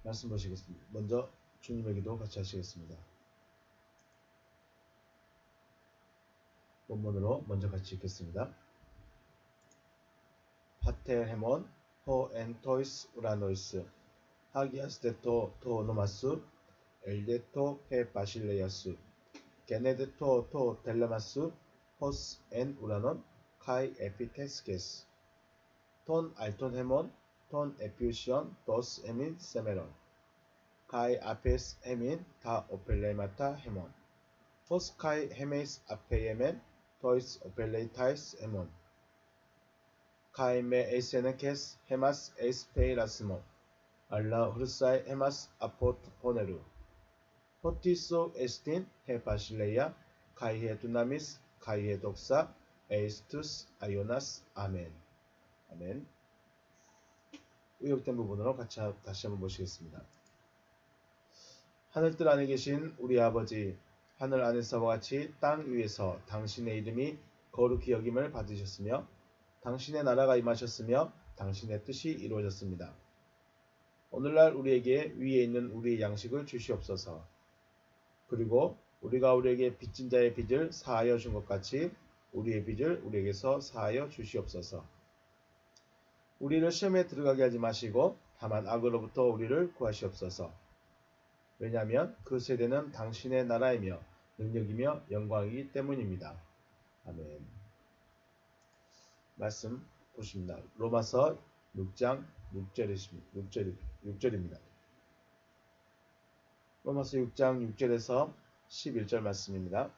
말씀 보시겠습니다. 먼저 주님의 기도 같이 하시겠습니다. 본문으로 먼저 같이 읽겠습니다. 파테 헤몬 호 엔토이스 우라노이스 하기아스테토 토 노마스 엘데토 헤 바실레야스 게네데토 토 델레마스 호스 엔 우라논 카이 에피테스게스 톤 알톤 헤몬 톤 에피우시온 도스 에민 세메론 카이 아페스 헤민 다 오펠레마타 헤몬 호스 카이 헤메이스 아페예멘 토이스 오펠레이타이스 헤몬 카이 메 에이세네케스 헤마스 에이스페이라스모 알라 후르사이 헤마스 아포트 보네루 호티소 에스틴 헤 바실레야 카이헤 두나미스 카이헤 독사 에이스투스 아요나스 아멘. 아멘. 의역된 부분으로 같이 다시 한번 보시겠습니다. 하늘뜰 안에 계신 우리 아버지, 하늘 안에서와 같이 땅 위에서 당신의 이름이 거룩히 여김을 받으셨으며 당신의 나라가 임하셨으며 당신의 뜻이 이루어졌습니다. 오늘날 우리에게 위에 있는 우리의 양식을 주시옵소서. 그리고 우리가 우리에게 빚진 자의 빚을 사하여 준 것 같이 우리의 빚을 우리에게서 사하여 주시옵소서. 우리를 시험에 들어가게 하지 마시고 다만 악으로부터 우리를 구하시옵소서. 왜냐하면 그 세대는 당신의 나라이며 능력이며 영광이기 때문입니다. 아멘. 말씀 보십니다. 로마서 6장 6절입니다. 로마서 6장 6절에서 11절 말씀입니다.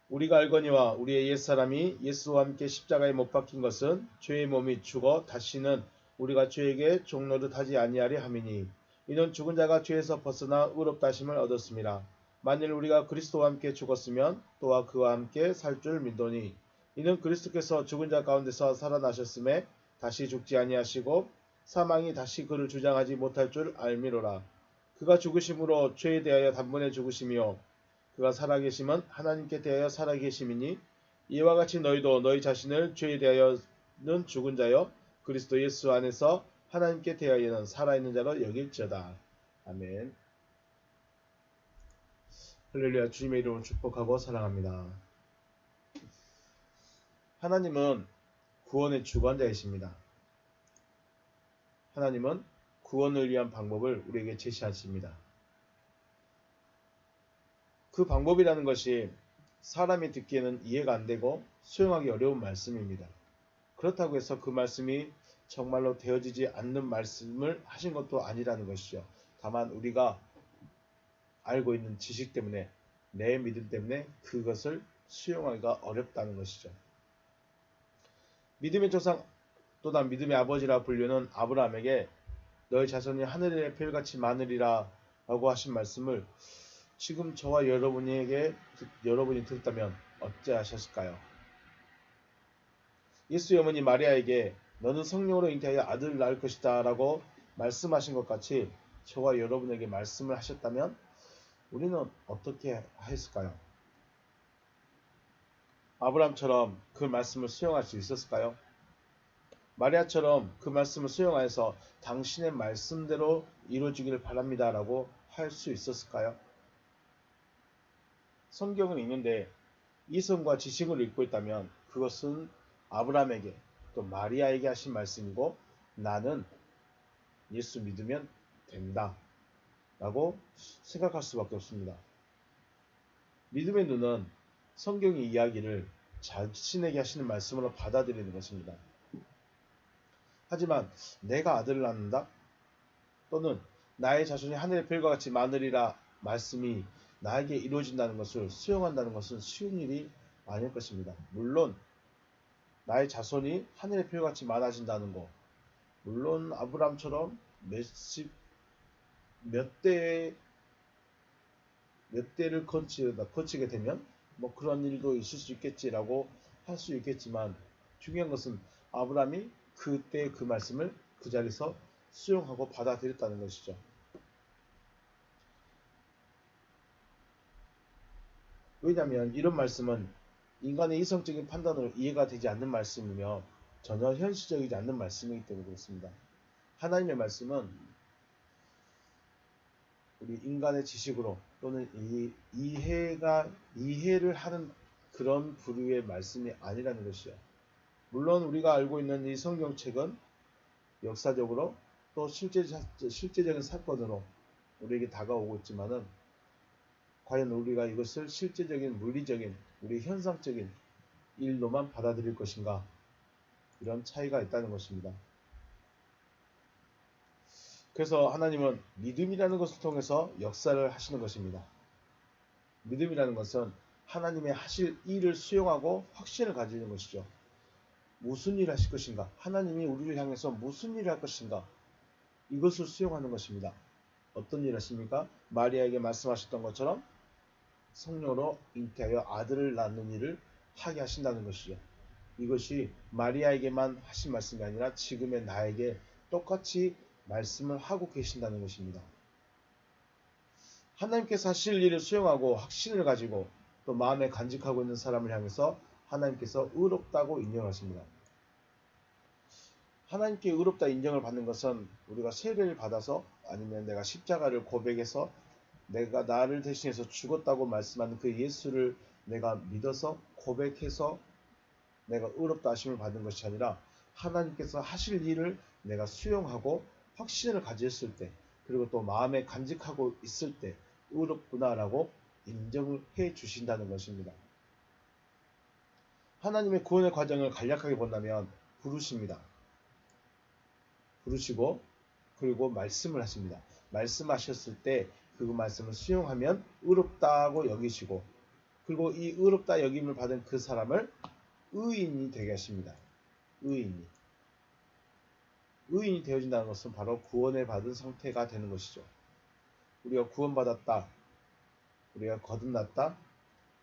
우리가 알거니와 우리의 옛사람이 예수와 함께 십자가에 못 박힌 것은 죄의 몸이 죽어 다시는 우리가 죄에게 종노릇하지 아니하려 함이니 이는 죽은 자가 죄에서 벗어나 의롭다 하심을 얻었습니다. 만일 우리가 그리스도와 함께 죽었으면 또한 그와 함께 살 줄 믿노니 이는 그리스도께서 죽은 자 가운데서 살아나셨음에 다시 죽지 아니하시고 사망이 다시 그를 주장하지 못할 줄 알미로라. 그가 죽으심으로 죄에 대하여 단번에 죽으시며 그가 살아계심은 하나님께 대하여 살아계심이니 이와 같이 너희도 너희 자신을 죄에 대하여는 죽은 자여 그리스도 예수 안에서 하나님께 대하여는 살아있는 자로 여길지어다. 아멘. 할렐루야. 주님의 이름으로 축복하고 사랑합니다. 하나님은 구원의 주관자이십니다. 하나님은 구원을 위한 방법을 우리에게 제시하십니다. 그 방법이라는 것이 사람이 듣기에는 이해가 안 되고 수용하기 어려운 말씀입니다. 그렇다고 해서 그 말씀이 정말로 되어지지 않는 말씀을 하신 것도 아니라는 것이죠. 다만 우리가 알고 있는 지식 때문에 내 믿음 때문에 그것을 수용하기가 어렵다는 것이죠. 믿음의 조상 또는 믿음의 아버지라 불리는 아브라함에게 너의 자손이 하늘의 별같이 많으리라 라고 하신 말씀을 지금 저와 여러분이 들었다면 어찌하셨을까요? 예수의 어머니 마리아에게 너는 성령으로 잉태하여 아들을 낳을 것이다 라고 말씀하신 것 같이 저와 여러분에게 말씀을 하셨다면 우리는 어떻게 했을까요? 아브라함처럼 그 말씀을 수용할 수 있었을까요? 마리아처럼 그 말씀을 수용하여서 당신의 말씀대로 이루어지기를 바랍니다 라고 할 수 있었을까요? 성경을 읽는데 이성과 지식을 읽고 있다면 그것은 아브라함에게 또 마리아에게 하신 말씀이고 나는 예수 믿으면 된다 라고 생각할 수밖에 없습니다. 믿음의 눈은 성경의 이야기를 자신에게 하시는 말씀으로 받아들이는 것입니다. 하지만 내가 아들을 낳는다? 또는 나의 자손이 하늘의 별과 같이 많으리라 말씀이 나에게 이루어진다는 것을 수용한다는 것은 쉬운 일이 아닐 것입니다. 물론 나의 자손이 하늘의 별같이 많아진다는 것, 물론 아브라함처럼 몇 대를 거치게 되면 뭐 그런 일도 있을 수 있겠지라고 할 수 있겠지만 중요한 것은 아브라함이 그때 그 말씀을 그 자리에서 수용하고 받아들였다는 것이죠. 왜냐하면 이런 말씀은 인간의 이성적인 판단으로 이해가 되지 않는 말씀이며 전혀 현실적이지 않는 말씀이기 때문에 그렇습니다. 하나님의 말씀은 우리 인간의 지식으로 또는 이해를 하는 그런 부류의 말씀이 아니라는 것이요. 물론 우리가 알고 있는 이 성경책은 역사적으로 또 실제적인 사건으로 우리에게 다가오고 있지만은 과연 우리가 이것을 실제적인 물리적인 우리 현상적인 일로만 받아들일 것인가, 이런 차이가 있다는 것입니다. 그래서 하나님은 믿음이라는 것을 통해서 역사를 하시는 것입니다. 믿음이라는 것은 하나님의 하실 일을 수용하고 확신을 가지는 것이죠. 무슨 일을 하실 것인가, 하나님이 우리를 향해서 무슨 일을 할 것인가, 이것을 수용하는 것입니다. 어떤 일을 하십니까? 마리아에게 말씀하셨던 것처럼 성령으로 잉태하여 아들을 낳는 일을 하게 하신다는 것이죠. 이것이 마리아에게만 하신 말씀이 아니라 지금의 나에게 똑같이 말씀을 하고 계신다는 것입니다. 하나님께서 하실 일을 수용하고 확신을 가지고 또 마음에 간직하고 있는 사람을 향해서 하나님께서 의롭다고 인정하십니다. 하나님께 의롭다 인정을 받는 것은 우리가 세례를 받아서 아니면 내가 십자가를 고백해서 내가 나를 대신해서 죽었다고 말씀하는 그 예수를 내가 믿어서 고백해서 내가 의롭다 하심을 받는 것이 아니라 하나님께서 하실 일을 내가 수용하고 확신을 가졌을 때, 그리고 또 마음에 간직하고 있을 때 의롭구나라고 인정을 해 주신다는 것입니다. 하나님의 구원의 과정을 간략하게 본다면 부르십니다. 부르시고 그리고 말씀을 하십니다. 말씀하셨을 때 그 말씀을 수용하면 의롭다고 여기시고, 그리고 이 의롭다 여김을 받은 그 사람을 의인이 되게 하십니다. 의인이 되어진다는 것은 바로 구원을 받은 상태가 되는 것이죠. 우리가 구원받았다, 우리가 거듭났다,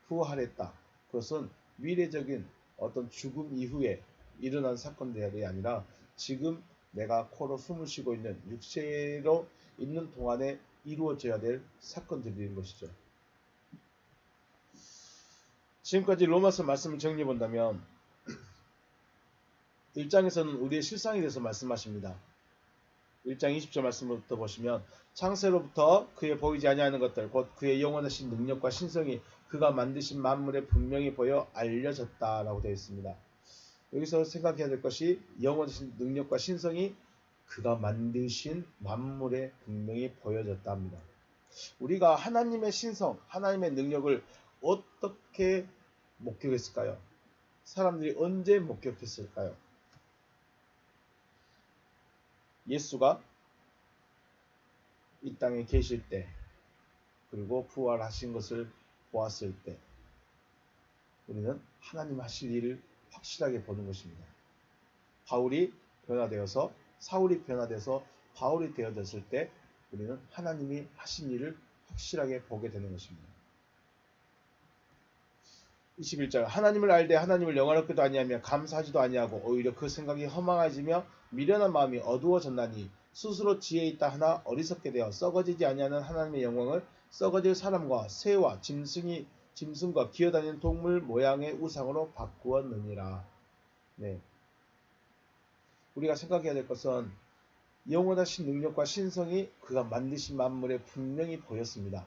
부활했다, 그것은 미래적인 어떤 죽음 이후에 일어난 사건들이 아니라 지금 내가 코로 숨을 쉬고 있는 육체로 있는 동안에 이루어져야 될 사건들인 것이죠. 지금까지 로마서 말씀을 정리해 본다면 1장에서는 우리의 실상에 대해서 말씀하십니다. 1장 20절 말씀부터 보시면 창세로부터 그의 보이지 아니하는 것들 곧 그의 영원하신 능력과 신성이 그가 만드신 만물에 분명히 보여 알려졌다라고 되어 있습니다. 여기서 생각해야 될 것이 영원하신 능력과 신성이 그가 만드신 만물에 분명히 보여졌다 합니다. 우리가 하나님의 신성, 하나님의 능력을 어떻게 목격했을까요? 사람들이 언제 목격했을까요? 예수가 이 땅에 계실 때, 그리고 부활하신 것을 보았을 때 우리는 하나님 하실 일을 확실하게 보는 것입니다. 바울이 변화되어서 사울이 변화돼서 바울이 되어졌을 때 우리는 하나님이 하신 일을 확실하게 보게 되는 것입니다. 21절 하나님을 알되 하나님을 영화롭게도 아니하며 감사하지도 아니하고 오히려 그 생각이 허망해지며 미련한 마음이 어두워졌나니 스스로 지혜 있다 하나 어리석게 되어 썩어지지 아니하는 하나님의 영광을 썩어질 사람과 새와 짐승과 기어다니는 동물 모양의 우상으로 바꾸었느니라. 네. 우리가 생각해야 될 것은 영원하신 능력과 신성이 그가 만드신 만물에 분명히 보였습니다.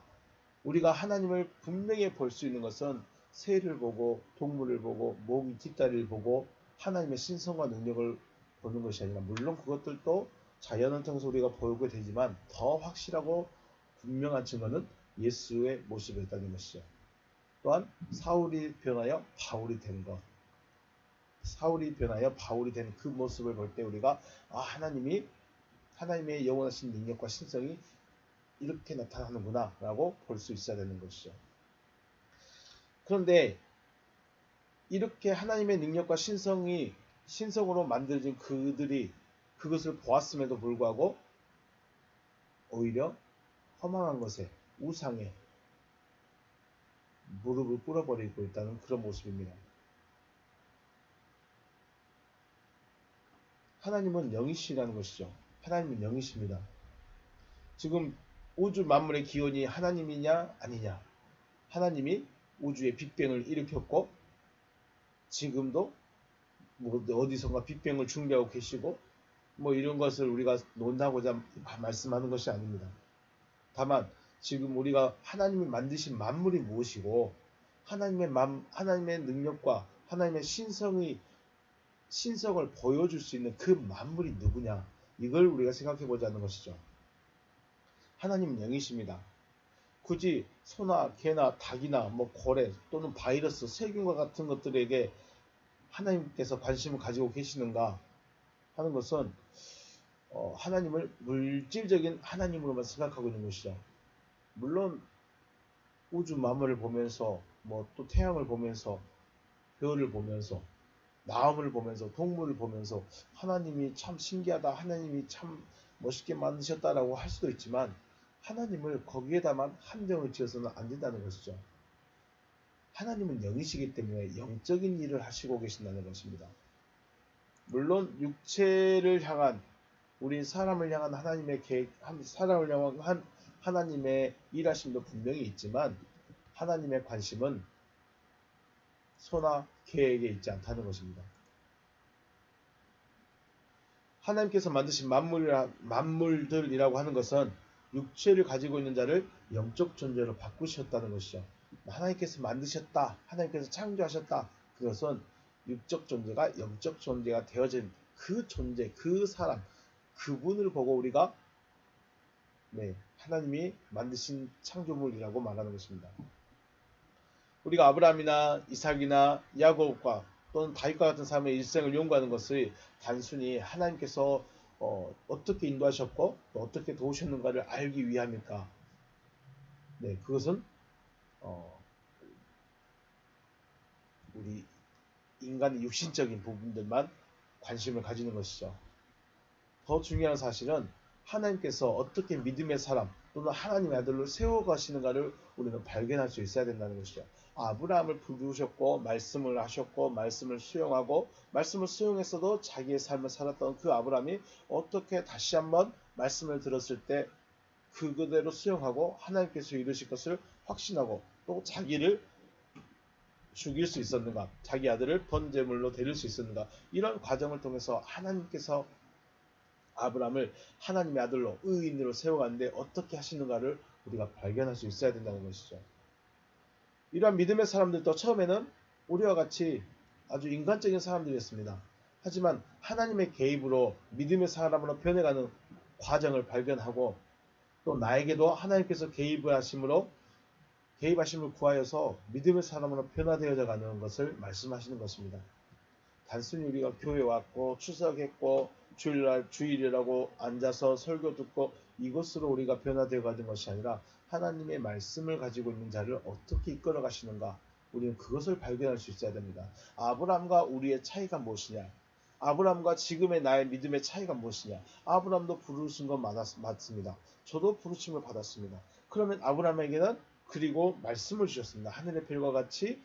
우리가 하나님을 분명히 볼 수 있는 것은 새를 보고 동물을 보고 모기 뒷다리를 보고 하나님의 신성과 능력을 보는 것이 아니라, 물론 그것들도 자연을 통해서 우리가 보게 되지만 더 확실하고 분명한 증거는 예수의 모습이었다는 것이죠. 또한 사울이 변하여 바울이 된 것, 사울이 변하여 바울이 된 그 모습을 볼 때 우리가 하나님의 영원하신 능력과 신성이 이렇게 나타나는구나 라고 볼 수 있어야 되는 것이죠. 그런데 이렇게 하나님의 능력과 신성으로 만들어진 그들이 그것을 보았음에도 불구하고 오히려 허망한 것에, 우상에 무릎을 꿇어버리고 있다는 그런 모습입니다. 하나님은 영이시라는 것이죠. 하나님은 영이십니다. 지금 우주 만물의 기원이 하나님이냐 아니냐, 하나님이 우주의 빅뱅을 일으켰고 지금도 어디선가 빅뱅을 준비하고 계시고 뭐 이런 것을 우리가 논하고자 말씀하는 것이 아닙니다. 다만 지금 우리가 하나님이 만드신 만물이 무엇이고 하나님의 능력과 하나님의 신성을 보여줄 수 있는 그 만물이 누구냐, 이걸 우리가 생각해 보자는 것이죠. 하나님은 영이십니다. 굳이 소나 개나 닭이나 뭐 고래 또는 바이러스, 세균과 같은 것들에게 하나님께서 관심을 가지고 계시는가 하는 것은 하나님을 물질적인 하나님으로만 생각하고 있는 것이죠. 물론 우주 만물을 보면서 뭐 또 태양을 보면서 별을 보면서 나무를 보면서 동물을 보면서 하나님이 참 신기하다, 하나님이 참 멋있게 만드셨다라고 할 수도 있지만 하나님을 거기에다만 한정을 지어서는 안 된다는 것이죠. 하나님은 영이시기 때문에 영적인 일을 하시고 계신다는 것입니다. 물론 육체를 향한, 우리 사람을 향한 하나님의 계획, 사람을 향한 하나님의 일하심도 분명히 있지만 하나님의 관심은 소나 개에게 있지 않다는 것입니다. 하나님께서 만드신 만물들이라고 하는 것은 육체를 가지고 있는 자를 영적 존재로 바꾸셨다는 것이죠. 하나님께서 만드셨다, 하나님께서 창조하셨다, 그것은 육적 존재가 영적 존재가 되어진 그 존재, 그 사람, 그분을 보고 우리가 하나님이 만드신 창조물이라고 말하는 것입니다. 우리가 아브라함이나 이삭이나 야곱과 또는 다윗과 같은 사람의 일생을 연구하는 것이 단순히 하나님께서 어떻게 인도하셨고 또 어떻게 도우셨는가를 알기 위함일까? 그것은 우리 인간의 육신적인 부분들만 관심을 가지는 것이죠. 더 중요한 사실은 하나님께서 어떻게 믿음의 사람 또는 하나님의 아들로 세워가시는가를 우리는 발견할 수 있어야 된다는 것이죠. 아브라함을 부르셨고 말씀을 하셨고 말씀을 수용하고 말씀을 수용했어도 자기의 삶을 살았던 그 아브라함이 어떻게 다시 한번 말씀을 들었을 때 그대로 수용하고 하나님께서 이루실 것을 확신하고 또 자기를 죽일 수 있었는가, 자기 아들을 번제물로 드릴 수 있었는가, 이런 과정을 통해서 하나님께서 아브라함을 하나님의 아들로 의인으로 세워가는데 어떻게 하시는가를 우리가 발견할 수 있어야 된다는 것이죠. 이러한 믿음의 사람들도 처음에는 우리와 같이 아주 인간적인 사람들이었습니다. 하지만 하나님의 개입으로 믿음의 사람으로 변해가는 과정을 발견하고 또 나에게도 하나님께서 개입하심을 구하여서 믿음의 사람으로 변화되어져 가는 것을 말씀하시는 것입니다. 단순히 우리가 교회 왔고 추석했고 주일날 주일이라고 앉아서 설교 듣고 이것으로 우리가 변화되어 가는 것이 아니라 하나님의 말씀을 가지고 있는 자를 어떻게 이끌어 가시는가, 우리는 그것을 발견할 수 있어야 됩니다. 아브라함과 우리의 차이가 무엇이냐, 아브라함과 지금의 나의 믿음의 차이가 무엇이냐. 아브라함도 부르신 건 맞습니다. 저도 부르심을 받았습니다. 그러면 아브라함에게는 그리고 말씀을 주셨습니다. 하늘의 별과 같이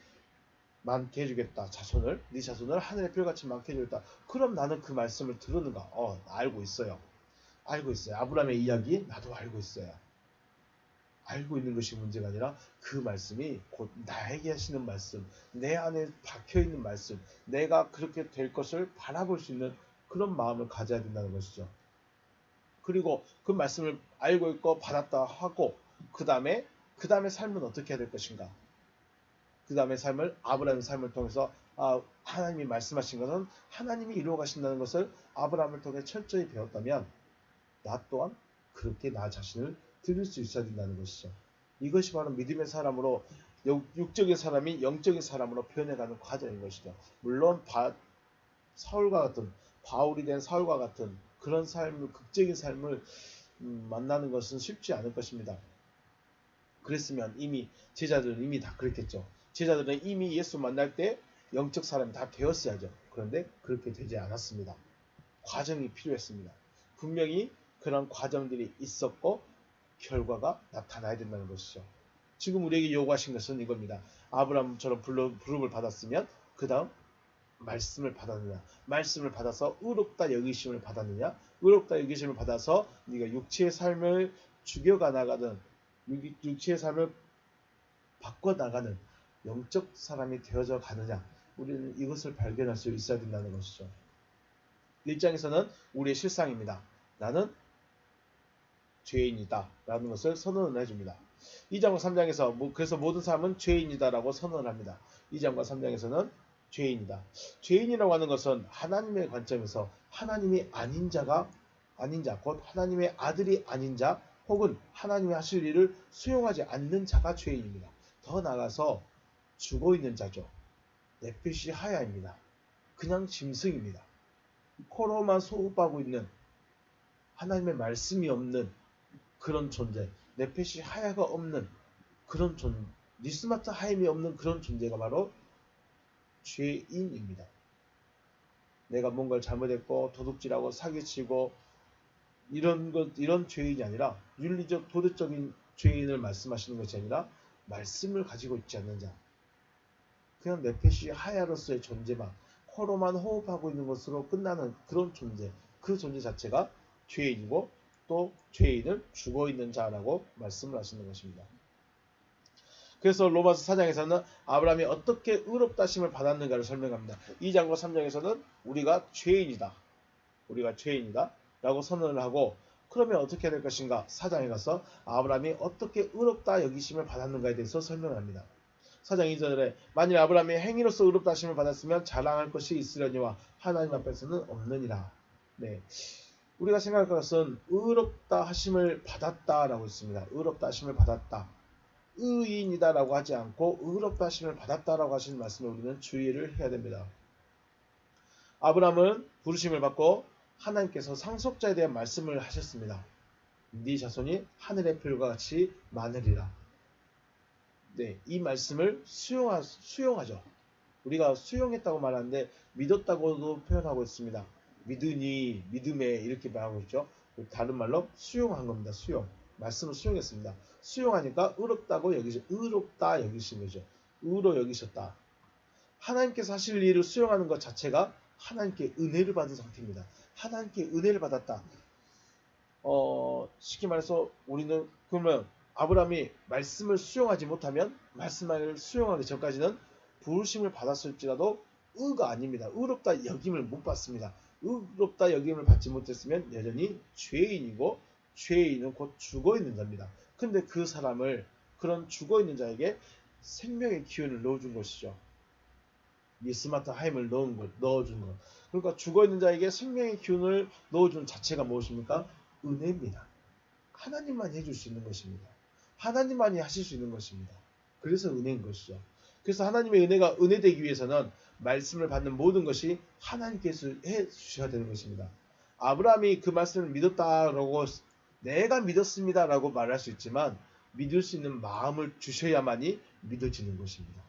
많게 해주겠다. 네 자손을 하늘의 별같이 많게 해주겠다. 그럼 나는 그 말씀을 들었는가? 알고 있어요. 알고 있어요. 아브라함의 이야기 나도 알고 있어요. 알고 있는 것이 문제가 아니라 그 말씀이 곧 나에게 하시는 말씀, 내 안에 박혀있는 말씀, 내가 그렇게 될 것을 바라볼 수 있는 그런 마음을 가져야 된다는 것이죠. 그리고 그 말씀을 알고 있고 받았다 하고 그 다음에 삶은 어떻게 해야 될 것인가? 그 다음에 아브라함의 삶을 통해서 하나님이 말씀하신 것은 하나님이 이루어 가신다는 것을 아브라함을 통해 철저히 배웠다면 나 또한 그렇게 나 자신을 들을 수 있어야 된다는 것이죠. 이것이 바로 믿음의 사람으로 육적인 사람이 영적인 사람으로 변해가는 과정인 것이죠. 물론 바울이 된 사울과 같은 그런 극적인 삶을 만나는 것은 쉽지 않을 것입니다. 그랬으면 제자들은 이미 다 그랬겠죠. 제자들은 이미 예수 만날 때 영적 사람이 다 되었어야죠. 그런데 그렇게 되지 않았습니다. 과정이 필요했습니다. 분명히 그런 과정들이 있었고 결과가 나타나야 된다는 것이죠. 지금 우리에게 요구하신 것은 이겁니다. 아브라함처럼 부름을 받았으면 그 다음 말씀을 받았느냐, 말씀을 받아서 의롭다 여기심을 받았느냐, 의롭다 여기심을 받아서 네가 육체의 삶을 죽여가 나가든 육체의 삶을 바꿔나가는 영적 사람이 되어져 가느냐, 우리는 이것을 발견할 수 있어야 된다는 것이죠. 1장에서는 우리의 실상입니다. 나는 죄인이다 라는 것을 선언을 해줍니다. 2장과 3장에서 그래서 모든 사람은 죄인이다 라고 선언을 합니다. 2장과 3장에서는 죄인이다. 죄인이라고 하는 것은 하나님의 관점에서 하나님이 아닌 자가 아닌 자, 곧 하나님의 아들이 아닌 자, 혹은 하나님이 하실 일을 수용하지 않는 자가 죄인입니다. 더 나아가서 죽어있는 자죠. 네페시 하야입니다. 그냥 짐승입니다. 코로만 소흡하고 있는 하나님의 말씀이 없는 그런 존재, 네페시 하야가 없는 그런 니스마타 하임이 없는 그런 존재가 바로 죄인입니다. 내가 뭔가를 잘못했고 도둑질하고 사기치고 이런 죄인이 아니라 윤리적 도덕적인 죄인을 말씀하시는 것이 아니라 말씀을 가지고 있지 않는 자, 그냥 네페시 하야로서의 존재만 코로만 호흡하고 있는 것으로 끝나는 그런 존재, 그 존재 자체가 죄인이고 또 죄인은 죽어있는 자라고 말씀을 하시는 것입니다. 그래서 로마서 4장에서는 아브라함이 어떻게 의롭다 하심을 받았는가를 설명합니다. 2장과 3장에서는 우리가 죄인이다 라고 선언을 하고, 그러면 어떻게 될 것인가? 4장에 가서 아브라함이 어떻게 의롭다 여기심을 받았는가에 대해서 설명을 합니다. 4장 2절에 만일 아브라함이 행위로서 의롭다 하심을 받았으면 자랑할 것이 있으려니와 하나님 앞에서는 없느니라. 네, 우리가 생각할 것은 의롭다 하심을 받았다라고 있습니다. 의롭다 하심을 받았다. 의인이다라고 하지 않고 의롭다 하심을 받았다라고 하시는 말씀에 우리는 주의를 해야 됩니다. 아브라함은 부르심을 받고 하나님께서 상속자에 대한 말씀을 하셨습니다. 네 자손이 하늘의 별과 같이 많으리라. 네, 이 말씀을 수용하죠. 우리가 수용했다고 말하는데 믿었다고도 표현하고 있습니다. 믿으니, 믿음에 이렇게 말하고 있죠. 다른 말로 수용한 겁니다. 수용. 말씀을 수용했습니다. 수용하니까 의롭다 여기신 거죠. 의로 여기셨다. 하나님께서 하실 일을 수용하는 것 자체가 하나님께 은혜를 받은 상태입니다. 하나님께 은혜를 받았다. 쉽게 말해서 우리는 그러면 아브라함이 말씀을 수용하지 못하면, 말씀을 수용하기 전까지는 부르심을 받았을지라도 의가 아닙니다. 의롭다 여김을 못 받습니다. 의롭다 여김을 받지 못했으면 여전히 죄인이고, 죄인은 곧 죽어있는 자입니다. 근데 그 사람을, 그런 죽어있는 자에게 생명의 기운을 넣어준 것이죠. 니스마타 하임을 넣어준 것. 그러니까 죽어있는 자에게 생명의 기운을 넣어준 자체가 무엇입니까? 은혜입니다. 하나님만이 해줄 수 있는 것입니다. 하나님만이 하실 수 있는 것입니다. 그래서 은혜인 것이죠. 그래서 하나님의 은혜가 은혜되기 위해서는 말씀을 받는 모든 것이 하나님께서 해주셔야 되는 것입니다. 아브라함이 그 말씀을 믿었다라고, 내가 믿었습니다라고 말할 수 있지만 믿을 수 있는 마음을 주셔야만이 믿어지는 것입니다.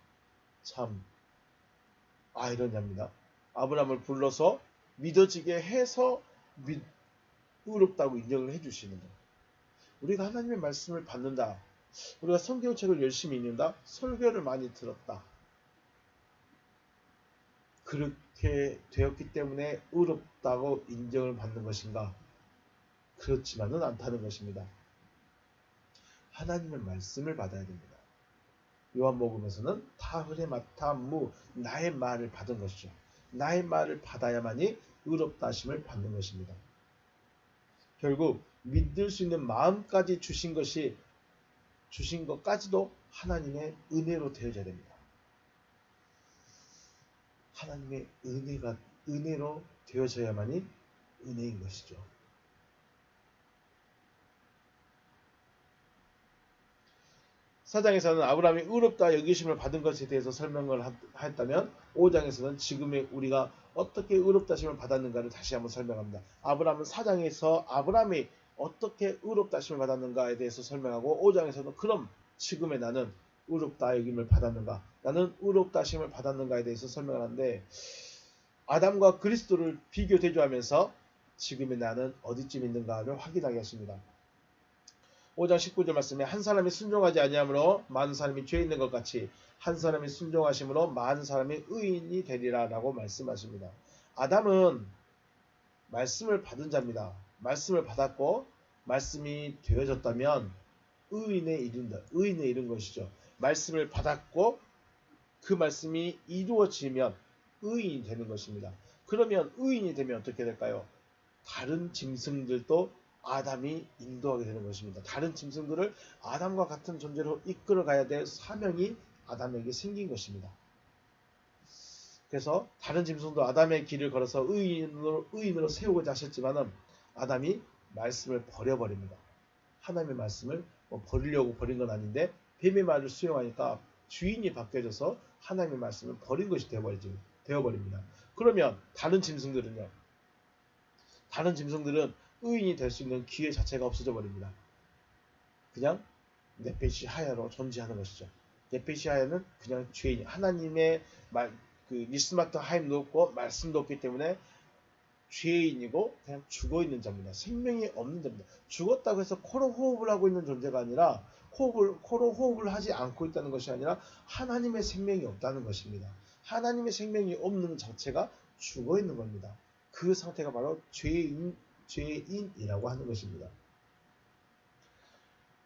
참 아이러니합니다. 아브라함을 불러서 믿어지게 해서 의롭다고 인정을 해주시는 것. 우리가 하나님의 말씀을 받는다. 우리가 성경책을 열심히 읽는다. 설교를 많이 들었다. 그렇게 되었기 때문에 의롭다고 인정을 받는 것인가? 그렇지만은 않다는 것입니다. 하나님의 말씀을 받아야 됩니다. 요한복음에서는 타흐레마타무, 나의 말을 받은 것이죠. 나의 말을 받아야만이 의롭다 하심을 받는 것입니다. 결국 믿을 수 있는 마음까지 주신 것까지도 하나님의 은혜로 되어져야 됩니다. 하나님의 은혜로 되어져야만이 은혜인 것이죠. 사장에서는 아브라함이 의롭다 여기심을 받은 것에 대해서 설명을 했다면 5장에서는 지금의 우리가 어떻게 의롭다 하심을 받았는가를 다시 한번 설명합니다. 아브라함은 4장에서 아브라함이 어떻게 의롭다 하심을 받았는가에 대해서 설명하고, 5장에서는 그럼 지금의 나는 의롭다 여김을 받았는가, 나는 의롭다 하심을 받았는가에 대해서 설명하는데, 아담과 그리스도를 비교 대조하면서 지금의 나는 어디쯤 있는가를 확인하게 하십니다. 5장 19절 말씀에 한 사람이 순종하지 아니함으로 많은 사람이 죄 있는 것 같이 한 사람이 순종하심으로 많은 사람이 의인이 되리라 라고 말씀하십니다. 아담은 말씀을 받은 자입니다. 말씀을 받았고 말씀이 되어졌다면 의인에 이른 것이죠. 말씀을 받았고 그 말씀이 이루어지면 의인이 되는 것입니다. 그러면 의인이 되면 어떻게 될까요? 다른 짐승들도 아담이 인도하게 되는 것입니다. 다른 짐승들을 아담과 같은 존재로 이끌어가야 될 사명이 아담에게 생긴 것입니다. 그래서 다른 짐승도 아담의 길을 걸어서 의인으로 세우고자 하셨지만은 아담이 말씀을 버려버립니다. 하나님의 말씀을 버리려고 버린 건 아닌데 뱀의 말을 수용하니까 주인이 바뀌어져서 하나님의 말씀을 버린 것이 되어버립니다. 그러면 다른 짐승들은요? 다른 짐승들은 의인이 될 수 있는 기회 자체가 없어져 버립니다. 그냥 네페시 하야로 존재하는 것이죠. 네페시 하야는 그냥 죄인, 하나님의 니스마트 하임도 없고 말씀도 없기 때문에 죄인이고 그냥 죽어있는 자입니다. 생명이 없는 자입니다. 죽었다고 해서 코로 호흡을 하고 있는 존재가 아니라 코로 호흡을 하지 않고 있다는 것이 아니라 하나님의 생명이 없다는 것입니다. 하나님의 생명이 없는 자체가 죽어있는 겁니다. 그 상태가 바로 죄인이라고 하는 것입니다.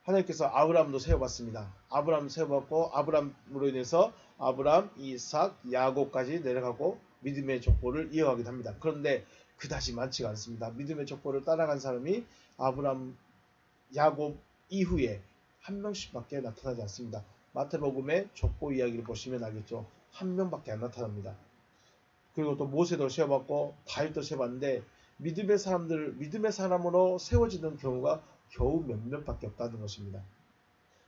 하나님께서 아브라함도 세워봤습니다. 아브라함 세워봤고 아브라함으로 인해서 아브라함, 이삭, 야곱까지 내려가고 믿음의 족보를 이어가기도 합니다. 그런데 그다지 많지가 않습니다. 믿음의 족보를 따라간 사람이 아브라함, 야곱 이후에 한 명씩밖에 나타나지 않습니다. 마태복음의 족보 이야기를 보시면 알겠죠. 한 명밖에 안 나타납니다. 그리고 또 모세도 세워봤고 다윗도 세워봤는데 믿음의 사람으로 세워지는 경우가 겨우 몇몇밖에 없다는 것입니다.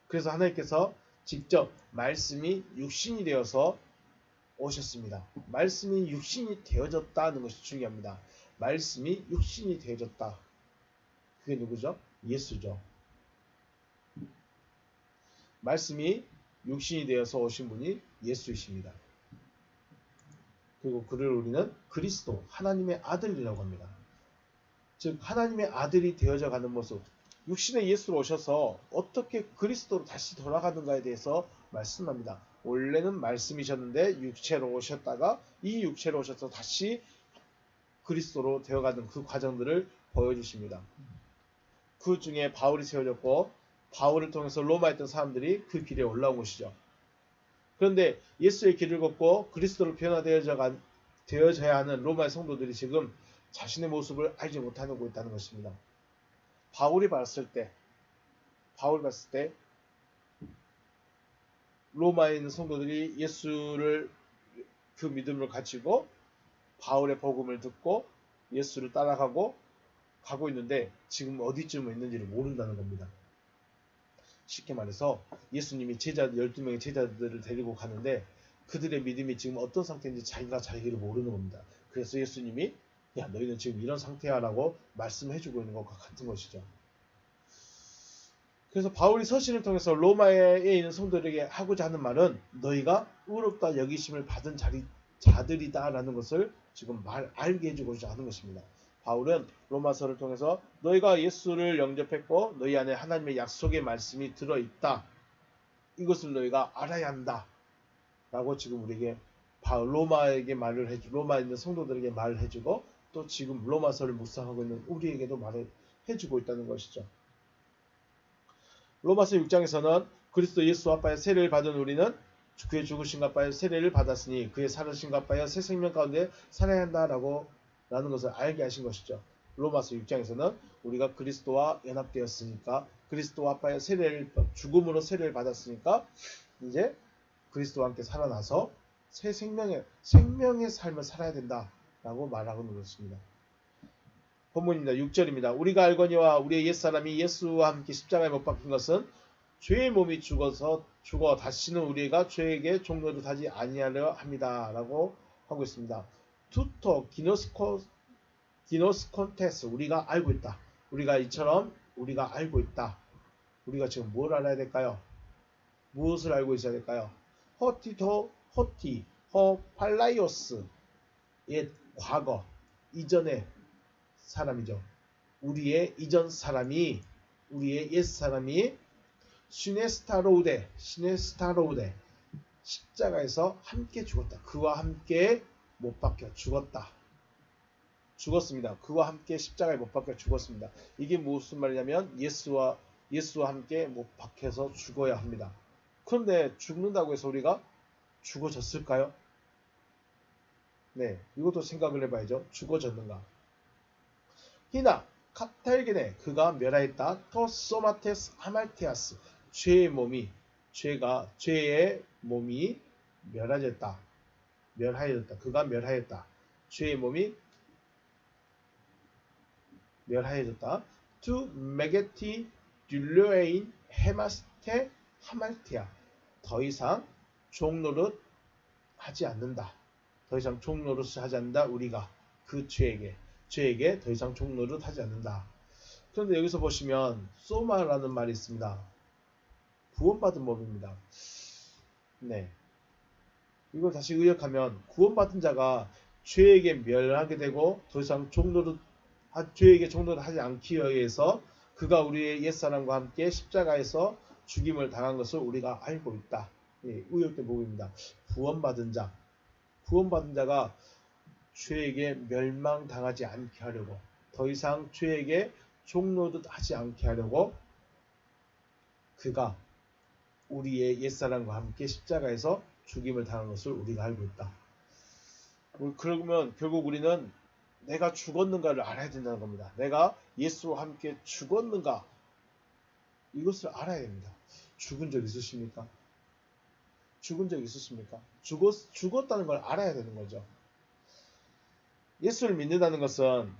그래서 하나님께서 직접 말씀이 육신이 되어서 오셨습니다. 말씀이 육신이 되어졌다는 것이 중요합니다. 말씀이 육신이 되어졌다. 그게 누구죠? 예수죠. 말씀이 육신이 되어서 오신 분이 예수이십니다. 그리고 그를 우리는 그리스도, 하나님의 아들이라고 합니다. 즉 하나님의 아들이 되어져 가는 모습, 육신의 예수로 오셔서 어떻게 그리스도로 다시 돌아가는가에 대해서 말씀합니다. 원래는 말씀이셨는데 육체로 오셨다가 이 육체로 오셔서 다시 그리스도로 되어가는 그 과정들을 보여주십니다. 그 중에 바울이 세워졌고 바울을 통해서 로마에 있던 사람들이 그 길에 올라온 것이죠. 그런데 예수의 길을 걷고 그리스도로 변화되어져야 하는 로마의 성도들이 지금 자신의 모습을 알지 못하고 있다는 것입니다. 바울이 봤을 때 로마에 있는 성도들이 예수를 그 믿음을 가지고 바울의 복음을 듣고 예수를 따라가고 가고 있는데 지금 어디쯤에 있는지를 모른다는 겁니다. 쉽게 말해서 예수님이 12명의 제자들을 데리고 가는데 그들의 믿음이 지금 어떤 상태인지 자기를 모르는 겁니다. 그래서 예수님이 야 너희는 지금 이런 상태야 라고 말씀해주고 있는 것과 같은 것이죠. 그래서 바울이 서신을 통해서 로마에 있는 성도들에게 하고자 하는 말은 너희가 의롭다 여기심을 받은 자들이다 라는 것을 지금 알게 해주고자 하는 것입니다. 바울은 로마서를 통해서 너희가 예수를 영접했고 너희 안에 하나님의 약속의 말씀이 들어있다. 이것을 너희가 알아야 한다. 라고 지금 우리에게 로마에 있는 성도들에게 말을 해주고 또 지금 로마서를 묵상하고 있는 우리에게도 말을 해주고 있다는 것이죠. 로마서 6장에서는 그리스도 예수와 바에 세례를 받은 우리는 그의 죽으심과 바에 세례를 받았으니 그의 살으심과 바에 새 생명 가운데 살아야 한다라는 것을 알게 하신 것이죠. 로마서 6장에서는 우리가 그리스도와 연합되었으니까 그리스도와 바에 죽음으로 세례를 받았으니까 이제 그리스도와 함께 살아나서 새 생명의 삶을 살아야 된다라고 말하고 있는 것입니다. 본문입니다. 6절입니다. 우리가 알거니와 우리의 옛사람이 예수와 함께 십자가에 못 박힌 것은 죄의 몸이 죽어 다시는 우리가 죄에게 종로를 타지 아니하려 합니다. 라고 하고 있습니다. 투토 기노스콘테스 우리가 알고 있다. 우리가 이처럼 우리가 알고 있다. 우리가 지금 뭘 알아야 될까요? 무엇을 알고 있어야 될까요? 팔라이오스 옛 과거 이전의 사람이죠. 우리의 이전 사람이 우리의 옛 사람이 시네스타로우데 십자가에서 함께 죽었다. 그와 함께 못 박혀 죽었습니다. 그와 함께 십자가에 못 박혀 죽었습니다. 이게 무슨 말이냐면 예수와 함께 못 박혀서 죽어야 합니다. 그런데 죽는다고 해서 우리가 죽어졌을까요? 네, 이것도 생각을 해봐야죠. 죽어졌는가. 히나 카탈게네 그가 멸하였다. 토 소마테스 하말테아스 죄의 몸이 멸하였다. 멸하였다. 그가 멸하였다. 죄의 몸이 멸하여졌다. To 메게티 듈레인 헤마스테 하말티아 더 이상 종노릇 하지 않는다. 더 이상 종노릇을 하지 않는다. 우리가 그 죄에게 더 이상 종노릇 하지 않는다. 그런데 여기서 보시면 소마라는 말이 있습니다. 구원받은 몸입니다. 네. 이걸 다시 의역하면 구원받은 자가 죄에게 멸하게 되고 더 이상 죄에게 종노릇 하지 않기 위해서 그가 우리의 옛사람과 함께 십자가에서 죽임을 당한 것을 우리가 알고 있다. 예, 의역된 부분입니다. 구원받은 자가 죄에게 멸망당하지 않게 하려고 더 이상 죄에게 종노릇 하지 않게 하려고 그가 우리의 옛사람과 함께 십자가에서 죽임을 당한 것을 우리가 알고 있다. 그러면 결국 우리는 내가 죽었는가를 알아야 된다는 겁니다. 내가 예수와 함께 죽었는가 이것을 알아야 됩니다. 죽은 적 있으십니까? 죽은 적 있으십니까? 죽었다는 걸 알아야 되는 거죠. 예수를 믿는다는 것은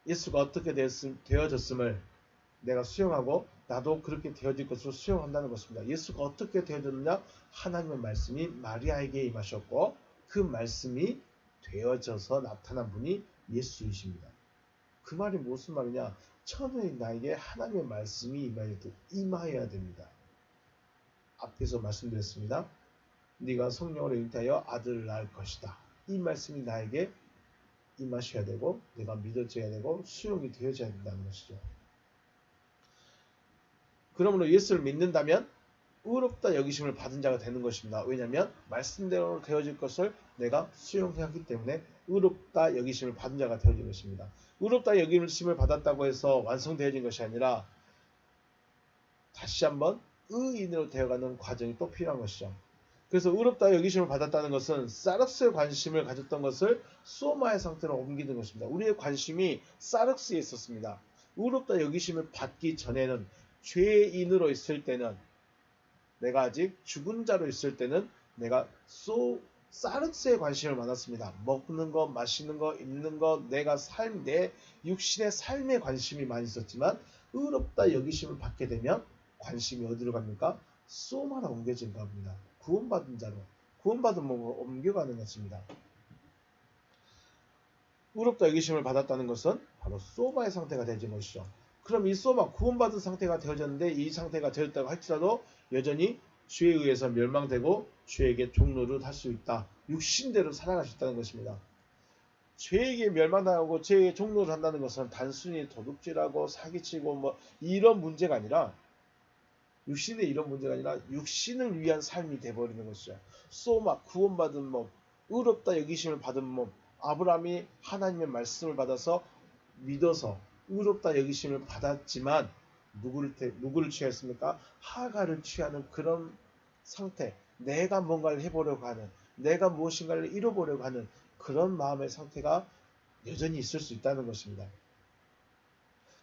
예수가 어떻게 되어졌음을 내가 수용하고 나도 그렇게 되어질 것으로 수용한다는 것입니다. 예수가 어떻게 되어졌느냐? 하나님의 말씀이 마리아에게 임하셨고 그 말씀이 되어져서 나타난 분이 예수이십니다. 그 말이 무슨 말이냐? 처음에 나에게 하나님의 말씀이 임하여야 됩니다. 앞에서 말씀드렸습니다. 네가 성령으로 잉태하여 아들을 낳을 것이다. 이 말씀이 나에게 임하셔야 되고 내가 믿어져야 되고 수용이 되어져야 된다는 것이죠. 그러므로 예수를 믿는다면 의롭다 여기심을 받은 자가 되는 것입니다. 왜냐하면 말씀대로 되어질 것을 내가 수용해야 하기 때문에 의롭다 여기심을 받은 자가 되어진 것입니다. 의롭다 여기심을 받았다고 해서 완성되어진 것이 아니라 다시 한번 의인으로 되어가는 과정이 또 필요한 것이죠. 그래서 의롭다 여기심을 받았다는 것은 사륵스의 관심을 가졌던 것을 소마의 상태로 옮기는 것입니다. 우리의 관심이 사륵스에 있었습니다. 의롭다 여기심을 받기 전에는 죄인으로 있을 때는 내가 아직 죽은 자로 있을 때는 내가 사륵스에 관심을 많았습니다. 먹는 거, 마시는 거, 입는 거, 내 육신의 삶에 관심이 많이 있었지만 의롭다 여기심을 받게 되면 관심이 어디로 갑니까? 소마로 옮겨진 겁니다. 구원받은 몸으로 옮겨가는 것입니다. 의롭다 여기심을 받았다는 것은 바로 소마의 상태가 되어진 것이죠. 그럼 이 소마, 구원받은 상태가 되어졌는데 이 상태가 되었다고 할지라도 여전히 죄에 의해서 멸망되고 죄에게 종노릇 할 수 있다. 육신대로 살아갈 수 있다는 것입니다. 죄에게 멸망당하고 죄에게 종노릇 한다는 것은 단순히 도둑질하고 사기치고 이런 문제가 아니라 육신을 위한 삶이 돼버리는 것이죠. 소마, 구원받은 몸, 의롭다 여기심을 받은 몸, 아브라함이 하나님의 말씀을 받아서 믿어서 의롭다 여기심을 받았지만 누구를 취했습니까? 하가를 취하는 그런 상태, 내가 뭔가를 해보려고 하는, 내가 무엇인가를 이뤄보려고 하는 그런 마음의 상태가 여전히 있을 수 있다는 것입니다.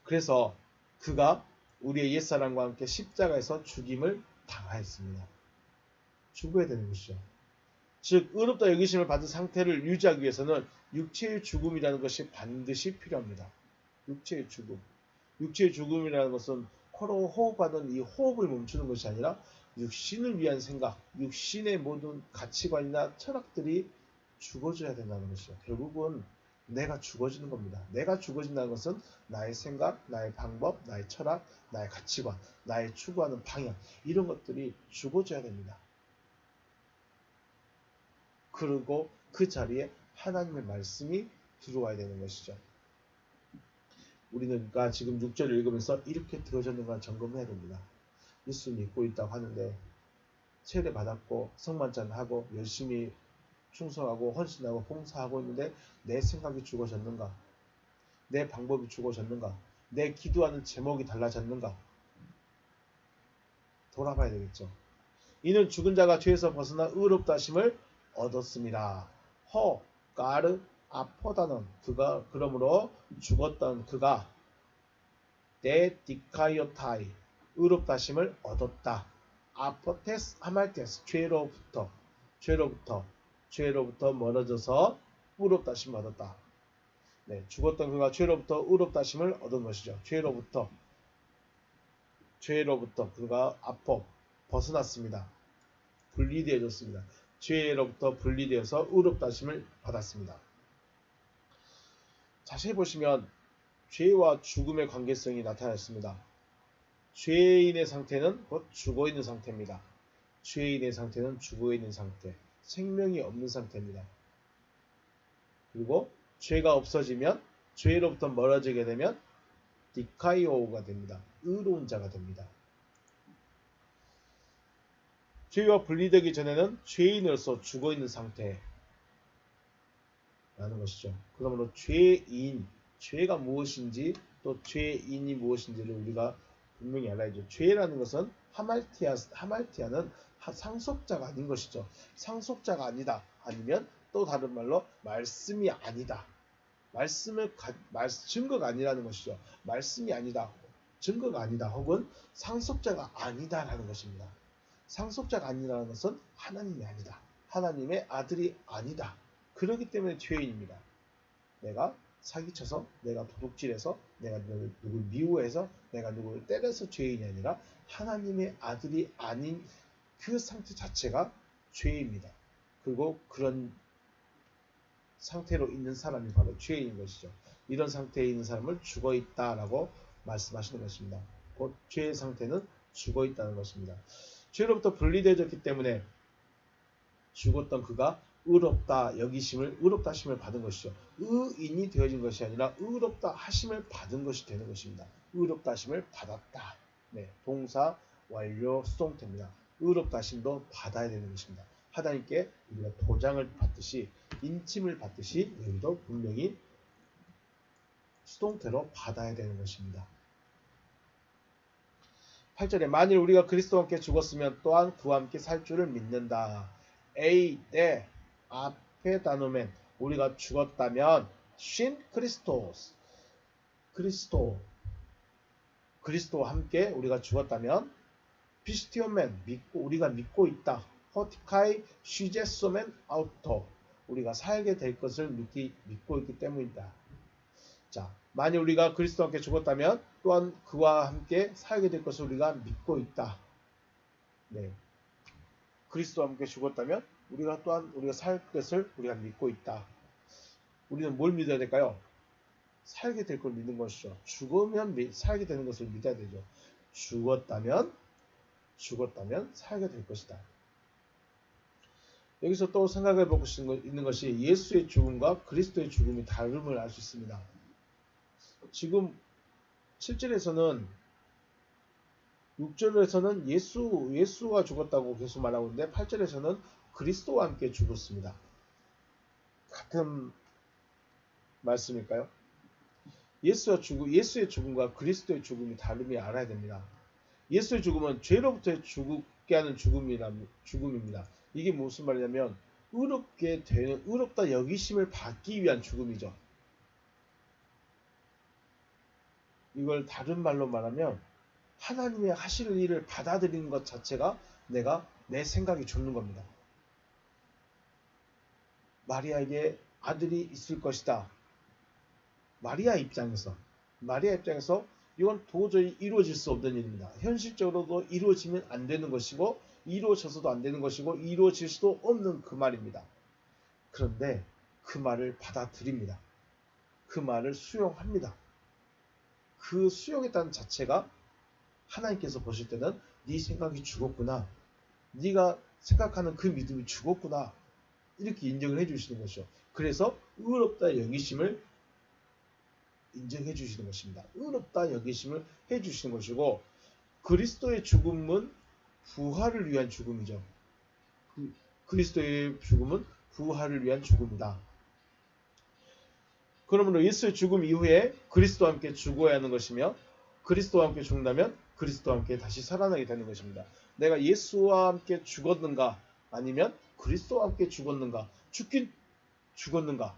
그래서 그가 우리의 옛사람과 함께 십자가에서 죽임을 당하였습니다. 죽어야 되는 것이죠. 즉 의롭다 여기심을 받은 상태를 유지하기 위해서는 육체의 죽음이라는 것이 반드시 필요합니다. 육체의 죽음이라는 것은 코로 호흡하는 이 호흡을 멈추는 것이 아니라 육신을 위한 생각, 육신의 모든 가치관이나 철학들이 죽어져야 된다는 것이죠. 결국은 내가 죽어지는 겁니다. 내가 죽어진다는 것은 나의 생각, 나의 방법, 나의 철학, 나의 가치관, 나의 추구하는 방향 이런 것들이 죽어져야 됩니다. 그리고 그 자리에 하나님의 말씀이 들어와야 되는 것이죠. 우리는 지금 6절을 읽으면서 이렇게 되어졌는가 점검해야 됩니다. 예수 믿고 있다고 하는데 세례받았고 성만찬하고 열심히 충성하고 헌신하고 봉사하고 있는데 내 생각이 죽어졌는가? 내 방법이 죽어졌는가? 내 기도하는 제목이 달라졌는가? 돌아봐야 되겠죠. 이는 죽은 자가 죄에서 벗어나 의롭다 하심을 얻었습니다. 가르 아포다는 그가 그러므로 죽었던 그가 데 디카이오타이 의롭다심을 얻었다. 아포테스 하말테스 죄로부터 멀어져서 의롭다심을 얻었다. 네, 죽었던 그가 죄로부터 의롭다심을 얻은 것이죠. 죄로부터 그가 벗어났습니다. 분리되어졌습니다. 죄로부터 분리되어서 의롭다심을 받았습니다. 자세히 보시면 죄와 죽음의 관계성이 나타났습니다. 죄인의 상태는 곧 죽어있는 상태입니다. 죄인의 상태는 죽어있는 상태, 생명이 없는 상태입니다. 그리고 죄가 없어지면 죄로부터 멀어지게 되면 디카이오가 됩니다. 의로운 자가 됩니다. 죄와 분리되기 전에는 죄인으로서 죽어있는 상태라는 것이죠. 그러므로 죄가 무엇인지 또 죄인이 무엇인지를 우리가 분명히 알아야죠. 죄라는 것은 하말티아는 상속자가 아닌 것이죠. 상속자가 아니다. 아니면 또 다른 말로 말씀이 아니다. 증거가 아니라는 것이죠. 말씀이 아니다. 증거가 아니다. 혹은 상속자가 아니다라는 것입니다. 상속자가 아니라는 것은 하나님이 아니다. 하나님의 아들이 아니다. 그렇기 때문에 죄인입니다. 내가 사기쳐서, 내가 도둑질해서, 내가 누굴 미워해서, 내가 누구를 때려서 죄인이 아니라 하나님의 아들이 아닌 그 상태 자체가 죄입니다. 그리고 그런 상태로 있는 사람이 바로 죄인인 것이죠. 이런 상태에 있는 사람을 죽어있다라고 말씀하시는 것입니다. 곧 죄의 상태는 죽어있다는 것입니다. 죄로부터 분리되어졌기 때문에 죽었던 그가 의롭다 하심을 받은 것이죠. 의인이 되어진 것이 아니라 의롭다 하심을 받은 것이 되는 것입니다. 의롭다 하심을 받았다. 네, 동사 완료 수동태입니다. 의롭다 하심도 받아야 되는 것입니다. 하나님께 우리가 도장을 받듯이 인침을 받듯이 여기도 분명히 수동태로 받아야 되는 것입니다. 8절에 만일 우리가 그리스도와 함께 죽었으면 또한 그와 함께 살 줄을 믿는다. 때 앞에 단어면 우리가 죽었다면 신 그리스도와 함께 우리가 죽었다면 피스티오멘 우리가 믿고 있다. 허티카이 쉬제소멘 아우토 우리가 살게 될 것을 믿고 있기 때문이다. 자, 만일 우리가 그리스도와 함께 죽었다면 또한 그와 함께 살게 될 것을 우리가 믿고 있다. 네. 그리스도와 함께 죽었다면 우리가 살 것을 우리가 믿고 있다. 우리는 뭘 믿어야 될까요? 살게 될 걸 믿는 것이죠. 죽으면 살게 되는 것을 믿어야 되죠. 죽었다면 살게 될 것이다. 여기서 또 생각해 보고 있는 것이 예수의 죽음과 그리스도의 죽음이 다름을 알 수 있습니다. 지금 7절에서는 6절에서는 예수가 죽었다고 계속 말하고 있는데 8절에서는 그리스도와 함께 죽었습니다. 같은 말씀일까요? 예수의 죽음과 그리스도의 죽음이 다름이 알아야 됩니다. 예수의 죽음은 죄로부터 죽게 하는 죽음입니다. 이게 무슨 말이냐면 의롭다 여기심을 받기 위한 죽음이죠. 이걸 다른 말로 말하면 하나님의 하실 일을 받아들이는 것 자체가 내 생각이 죽는 겁니다. 마리아에게 아들이 있을 것이다. 마리아 입장에서 이건 도저히 이루어질 수 없는 일입니다. 현실적으로도 이루어지면 안 되는 것이고 이루어져서도 안 되는 것이고 이루어질 수도 없는 그 말입니다. 그런데 그 말을 받아들입니다. 그 말을 수용합니다. 그 수용했다는 자체가 하나님께서 보실 때는 네 생각이 죽었구나. 네가 생각하는 그 믿음이 죽었구나. 이렇게 인정을 해주시는 것이죠. 그래서 의롭다 여기심을 인정해 주시는 것입니다. 의롭다 여기심을 해주시는 것이고 그리스도의 죽음은 부활을 위한 죽음이죠. 그리스도의 죽음은 부활을 위한 죽음이다. 그러므로 예수의 죽음 이후에 그리스도와 함께 죽어야 하는 것이며 그리스도와 함께 죽는다면 그리스도와 함께 다시 살아나게 되는 것입니다. 내가 예수와 함께 죽었는가 아니면 그리스도와 함께 죽었는가 죽긴 죽었는가?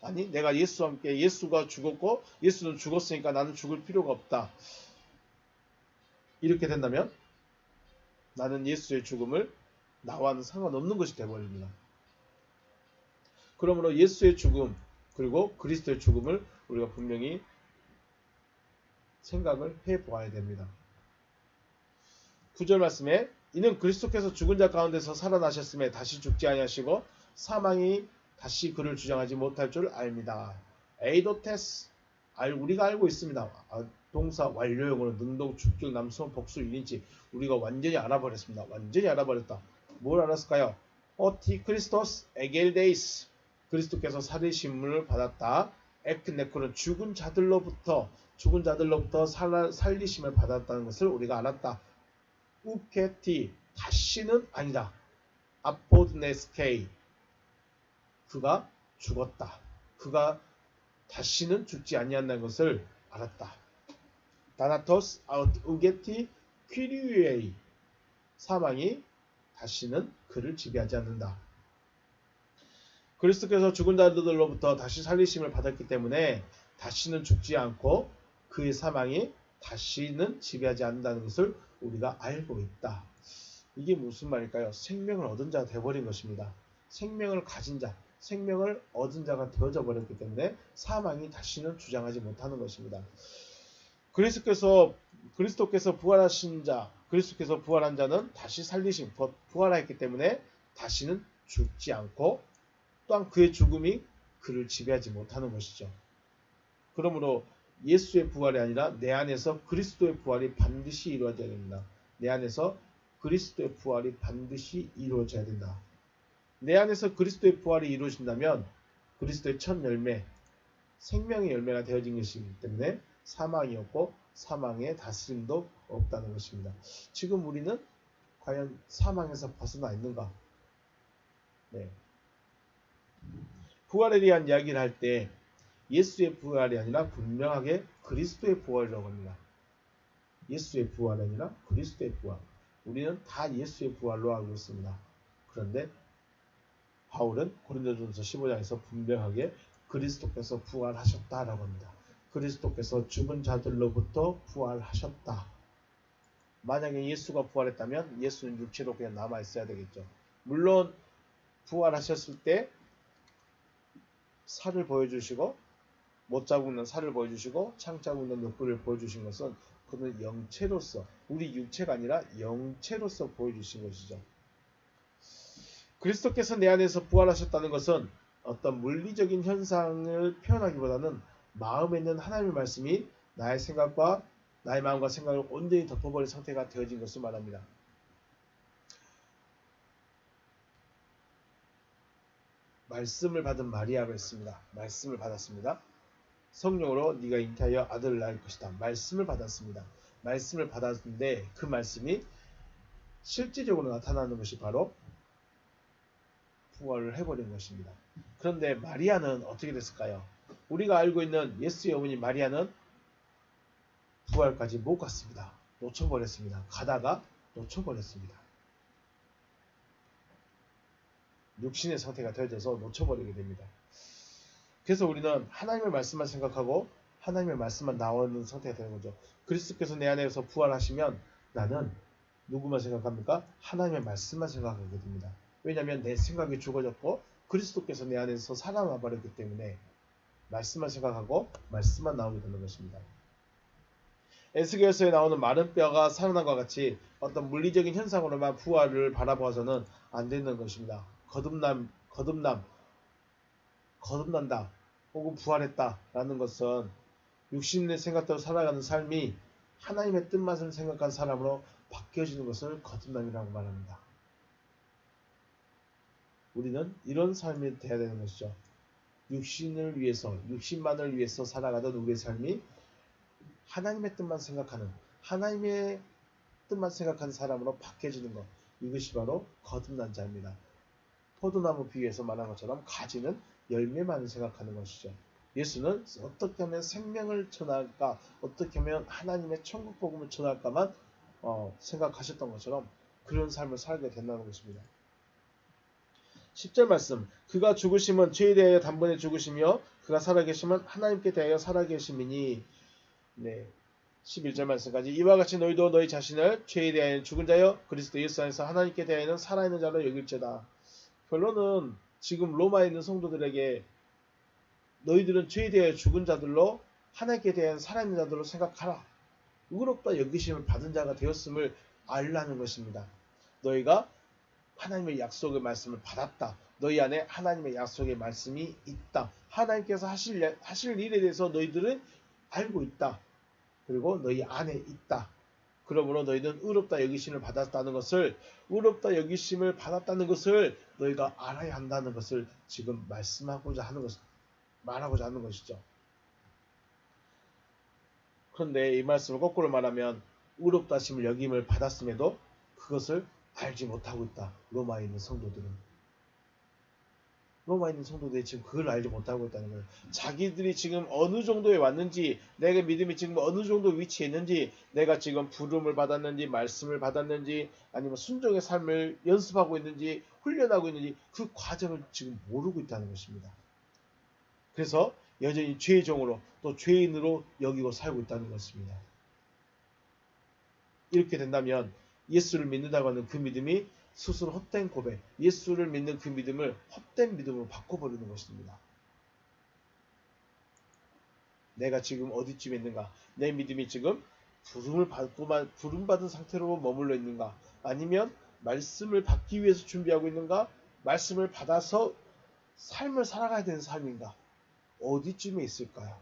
아니, 내가 예수와 함께 예수가 죽었고 예수는 죽었으니까 나는 죽을 필요가 없다. 이렇게 된다면 나는 예수의 죽음을 나와는 상관없는 것이 되어버립니다. 그러므로 예수의 죽음 그리고 그리스도의 죽음을 우리가 분명히 생각을 해보아야 됩니다. 9절 말씀에 이는 그리스도께서 죽은 자 가운데서 살아나셨음에 다시 죽지 아니하시고 사망이 다시 그를 주장하지 못할 줄 압니다. 에이도테스 우리가 알고 있습니다. 동사 완료형으로 능동, 주격, 남성, 복수, 1인치 우리가 완전히 알아버렸습니다. 완전히 알아버렸다. 뭘 알았을까요? 티 크리스토스 에겔데이스 그리스도께서 살리심을 받았다. 에크네코는 죽은 자들로부터 살리심을 받았다는 것을 우리가 알았다. 우케티 다시는 아니다. 아포드네스케이 그가 죽었다. 그가 다시는 죽지 아니한다는 것을 알았다. 다나토스 아웃 우게티 퀴리웨이 사망이 다시는 그를 지배하지 않는다. 그리스도께서 죽은 자들로부터 다시 살리심을 받았기 때문에 다시는 죽지 않고 그의 사망이 다시는 지배하지 않는다는 것을 우리가 알고 있다. 이게 무슨 말일까요? 생명을 얻은 자가 되어버린 것입니다. 생명을 가진 자, 생명을 얻은 자가 되어져 버렸기 때문에 사망이 다시는 주장하지 못하는 것입니다. 그리스도께서 부활하신 자, 그리스도께서 부활한 자는 다시 살리심, 부활하였기 때문에 다시는 죽지 않고 또한 그의 죽음이 그를 지배하지 못하는 것이죠. 그러므로 예수의 부활이 아니라 내 안에서 그리스도의 부활이 반드시 이루어져야 됩니다. 내 안에서 그리스도의 부활이 반드시 이루어져야 된다. 내 안에서 그리스도의 부활이 이루어진다면 그리스도의 첫 열매, 생명의 열매가 되어진 것이기 때문에 사망이 없고 사망의 다스림도 없다는 것입니다. 지금 우리는 과연 사망에서 벗어나 있는가? 네. 부활에 대한 이야기를 할 때 예수의 부활이 아니라 분명하게 그리스도의 부활이라고 합니다. 예수의 부활이 아니라 그리스도의 부활. 우리는 다 예수의 부활로 알고 있습니다. 그런데 바울은 고린도전서 15장에서 분명하게 그리스도께서 부활하셨다라고 합니다. 그리스도께서 죽은 자들로부터 부활하셨다. 만약에 예수가 부활했다면 예수는 육체로 그냥 남아있어야 되겠죠. 물론 부활하셨을 때 살을 보여주시고 못 자국는 살을 보여주시고 창 자국는 옆구리를 보여주신 것은 그는 영체로서 우리 육체가 아니라 영체로서 보여주신 것이죠. 그리스도께서 내 안에서 부활하셨다는 것은 어떤 물리적인 현상을 표현하기보다는 마음에 있는 하나님의 말씀이 나의 생각과 나의 마음과 생각을 온전히 덮어버린 상태가 되어진 것을 말합니다. 말씀을 받은 마리아가 있습니다. 말씀을 받았습니다. 성령으로 네가 잉태하여 아들을 낳을 것이다. 말씀을 받았습니다. 말씀을 받았는데 그 말씀이 실질적으로 나타나는 것이 바로 부활을 해버린 것입니다. 그런데 마리아는 어떻게 됐을까요? 우리가 알고 있는 예수의 어머니 마리아는 부활까지 못 갔습니다. 놓쳐버렸습니다. 가다가 놓쳐버렸습니다. 육신의 상태가 되어져서 놓쳐버리게 됩니다. 그래서 우리는 하나님의 말씀만 생각하고 하나님의 말씀만 나오는 상태가 되는 거죠. 그리스도께서 내 안에서 부활하시면 나는 누구만 생각합니까? 하나님의 말씀만 생각하게 됩니다. 왜냐하면 내 생각이 죽어졌고 그리스도께서 내 안에서 살아나 버렸기 때문에 말씀만 생각하고 말씀만 나오게 되는 것입니다. 에스겔서에 나오는 마른 뼈가 살아난 것과 같이 어떤 물리적인 현상으로만 부활을 바라보아서는 안 되는 것입니다. 거듭난다 혹은 부활했다 라는 것은 육신의 생각대로 살아가는 삶이 하나님의 뜻만을 생각한 사람으로 바뀌어지는 것을 거듭남이라고 말합니다. 우리는 이런 삶이 되어야 되는 것이죠. 육신만을 위해서 살아가던 우리의 삶이 하나님의 뜻만 생각하는 사람으로 바뀌어지는 것, 이것이 바로 거듭난 자입니다. 포도나무 비유에서 말한 것처럼 가지는 열매만을 생각하는 것이죠. 예수는 어떻게 하면 생명을 전할까, 어떻게 하면 하나님의 천국 복음을 전할까만 생각하셨던 것처럼 그런 삶을 살게 된다는 것입니다. 10절 말씀. 그가 죽으심은 죄에 대하여 단번에 죽으시며 그가 살아계심은 하나님께 대하여 살아계심이니. 네. 11절 말씀까지. 이와 같이 너희도 너희 자신을 죄에 대하여 죽은 자여 그리스도 예수 안에서 하나님께 대하여는 살아있는 자로 여길지어다. 결론은 지금 로마에 있는 성도들에게 너희들은 죄에 대하여 죽은 자들로 하나님께 대한 살아있는 자들로 생각하라. 의롭다 여기심을 받은 자가 되었음을 알라는 것입니다. 너희가 하나님의 약속의 말씀을 받았다. 너희 안에 하나님의 약속의 말씀이 있다. 하나님께서 하실 일에 대해서 너희들은 알고 있다. 그리고 너희 안에 있다. 그러므로 너희는 의롭다 여기심을 받았다는 것을, 의롭다 여기심을 받았다는 것을 너희가 알아야 한다는 것을 지금 말하고자 하는 것이죠. 그런데 이 말씀을 거꾸로 말하면 의롭다 하심을 여김을 받았음에도 그것을 알지 못하고 있다. 로마에 있는 성도들은. 로마에 있는 성도들이 지금 그걸 알지 못하고 있다는 거예요. 자기들이 지금 어느 정도에 왔는지, 내가 믿음이 지금 어느 정도 위치에 있는지, 내가 지금 부름을 받았는지, 말씀을 받았는지, 아니면 순종의 삶을 연습하고 있는지, 훈련하고 있는지 그 과정을 지금 모르고 있다는 것입니다. 그래서 여전히 죄의 종으로 또 죄인으로 여기고 살고 있다는 것입니다. 이렇게 된다면 예수를 믿는다고 하는 그 믿음이 스스로 헛된 고백, 예수를 믿는 그 믿음을 헛된 믿음으로 바꿔버리는 것입니다. 내가 지금 어디쯤에 있는가? 내 믿음이 지금 부름받은 상태로 머물러 있는가? 아니면 말씀을 받기 위해서 준비하고 있는가? 말씀을 받아서 삶을 살아가야 되는 삶인가? 어디쯤에 있을까요?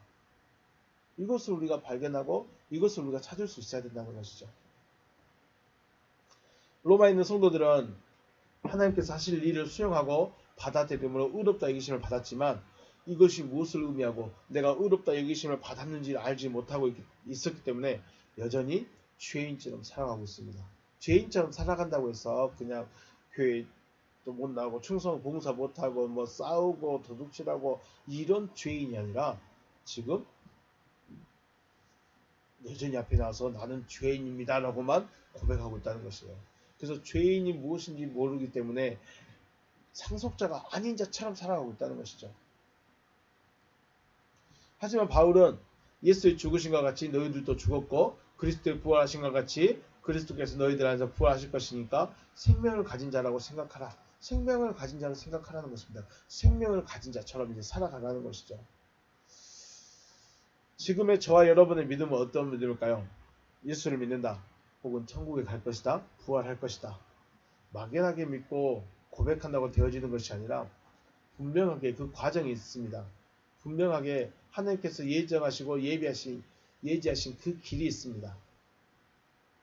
이것을 우리가 발견하고 이것을 우리가 찾을 수 있어야 된다는 것이죠. 로마에 있는 성도들은 하나님께서 하실 일을 수용하고 받아들임으로 의롭다 여기심을 받았지만 이것이 무엇을 의미하고 내가 의롭다 여기심을 받았는지를 알지 못하고 있었기 때문에 여전히 죄인처럼 살아가고 있습니다. 죄인처럼 살아간다고 해서 그냥 교회 또 못 나오고 충성 봉사 못하고 뭐 싸우고 도둑질하고 이런 죄인이 아니라 지금 여전히 앞에 나와서 나는 죄인입니다 라고만 고백하고 있다는 것이에요. 그래서 죄인이 무엇인지 모르기 때문에 상속자가 아닌 자처럼 살아가고 있다는 것이죠. 하지만 바울은 예수의 죽으신과 같이 너희들도 죽었고 그리스도의 부활하신과 같이 그리스도께서 너희들 안에서 부활하실 것이니까 생명을 가진 자라고 생각하라. 생명을 가진 자를 생각하라는 것입니다. 생명을 가진 자처럼 이제 살아가라는 것이죠. 지금의 저와 여러분의 믿음은 어떤 믿음일까요? 예수를 믿는다. 혹은 천국에 갈 것이다. 부활할 것이다. 막연하게 믿고 고백한다고 되어지는 것이 아니라 분명하게 그 과정이 있습니다. 분명하게 하나님께서 예정하시고 예지하신 그 길이 있습니다.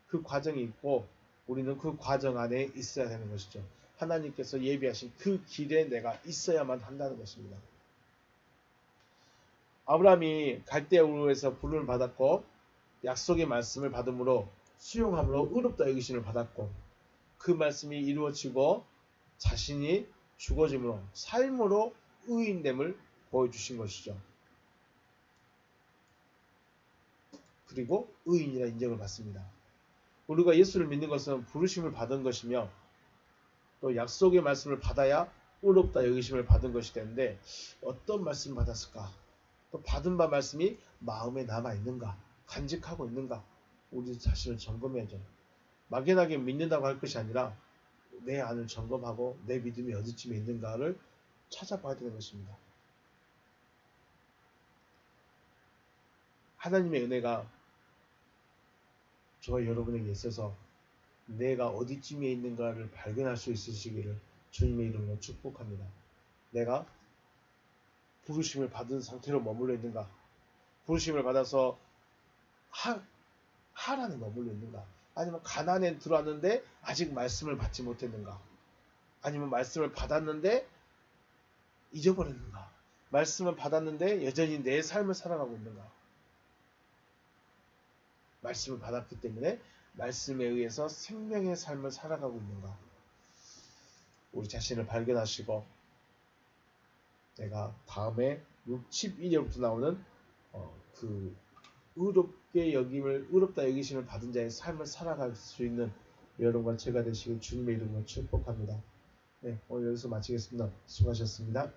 그 과정이 있고 우리는 그 과정 안에 있어야 되는 것이죠. 하나님께서 예비하신 그 길에 내가 있어야만 한다는 것입니다. 아브라함이 갈대우르에서 부름을 받았고 약속의 말씀을 받음으로 수용함으로 의롭다 여기심을 받았고 그 말씀이 이루어지고 자신이 죽어짐으로 삶으로 의인됨을 보여주신 것이죠. 그리고 의인이라 인정을 받습니다. 우리가 예수를 믿는 것은 부르심을 받은 것이며 또 약속의 말씀을 받아야 의롭다 여기심을 받은 것이 되는데 어떤 말씀을 받았을까? 또 받은 바 말씀이 마음에 남아있는가? 간직하고 있는가? 우리 자신을 점검해야죠. 막연하게 믿는다고 할 것이 아니라 내 안을 점검하고 내 믿음이 어디쯤에 있는가를 찾아봐야 되는 것입니다. 하나님의 은혜가 저와 여러분에게 있어서 내가 어디쯤에 있는가를 발견할 수 있으시기를 주님의 이름으로 축복합니다. 내가 부르심을 받은 상태로 머물러 있는가? 부르심을 받아서 하란에 머물러 있는가? 아니면 가나안에 들어왔는데 아직 말씀을 받지 못했는가? 아니면 말씀을 받았는데 잊어버렸는가? 말씀을 받았는데 여전히 내 삶을 살아가고 있는가? 말씀을 받았기 때문에 말씀에 의해서 생명의 삶을 살아가고 있는가? 우리 자신을 발견하시고 내가 다음에 61절부터 나오는 그 의롭다 여기심을 받은 자의 삶을 살아갈 수 있는 여러분과 제가 되시길 주님의 이름으로 축복합니다. 네, 오늘 여기서 마치겠습니다. 수고하셨습니다.